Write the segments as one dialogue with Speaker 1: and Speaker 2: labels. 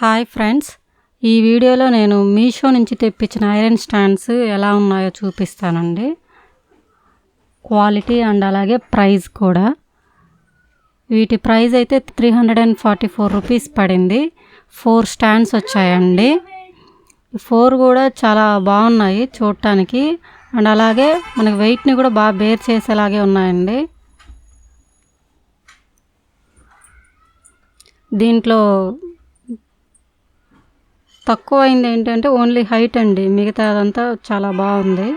Speaker 1: Hi friends, ఈ వీడియోలో నేను మీషో నుంచి తెప్పించిన ఐరన్ స్టాండ్స్ ఎలా ఉన్నాయో చూపిస్తానండి. క్వాలిటీ అండ్ అలాగే ప్రైస్ కూడా. వీటి ప్రైస్ అయితే 344 రూపీస్ పడింది. 4 స్టాండ్స్ వచ్చాయండి. 4 కూడా చాలా బాగున్నాయి చూడటానికి. అండ్ అలాగే మనకి వెయిట్ని కూడా బాగా బేర్ చేసేలాగే ఉన్నాయండి. దీంట్లో తక్కువ అయింది ఏంటంటే ఓన్లీ హైట్ అండి, మిగతా అదంతా చాలా బాగుంది.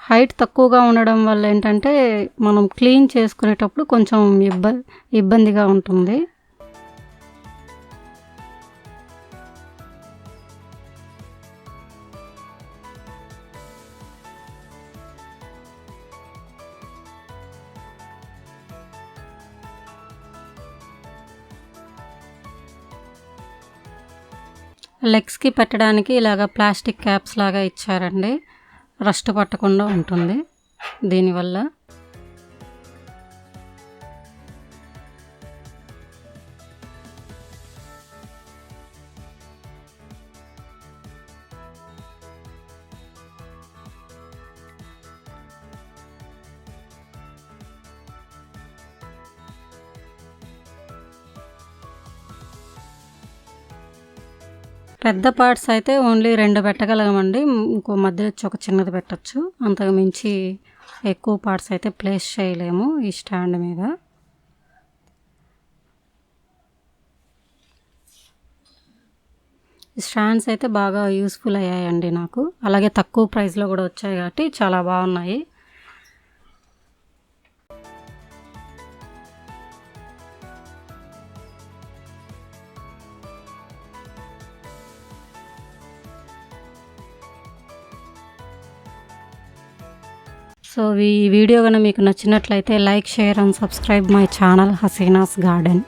Speaker 1: హైట్ తక్కువగా ఉండడం వల్ల ఏంటంటే మనం క్లీన్ చేసుకునేటప్పుడు కొంచెం ఇబ్బందిగా ఉంటుంది. లెగ్స్కి పెట్టడానికి ఇలాగ ప్లాస్టిక్ క్యాప్స్ లాగా ఇచ్చారండి. రస్ట్ పట్టకుండా ఉంటుంది దీనివల్ల. పెద్ద పార్ట్స్ అయితే ఓన్లీ 2 పెట్టగలమండి. ఇంకో మధ్యలో వచ్చి ఒక చిన్నది పెట్టచ్చు. అంతకు మించి ఎక్కువ పార్ట్స్ అయితే ప్లేస్ చేయలేము ఈ స్టాండ్ మీద. ఈ స్టాండ్స్ అయితే బాగా యూస్ఫుల్ అయ్యాయండి నాకు. అలాగే తక్కువ ప్రైస్లో కూడా వచ్చాయి కాబట్టి చాలా బాగున్నాయి. సో ఈ వీడియో కనుక మీకు నచ్చినట్లయితే like, share and subscribe my channel Hasina's garden.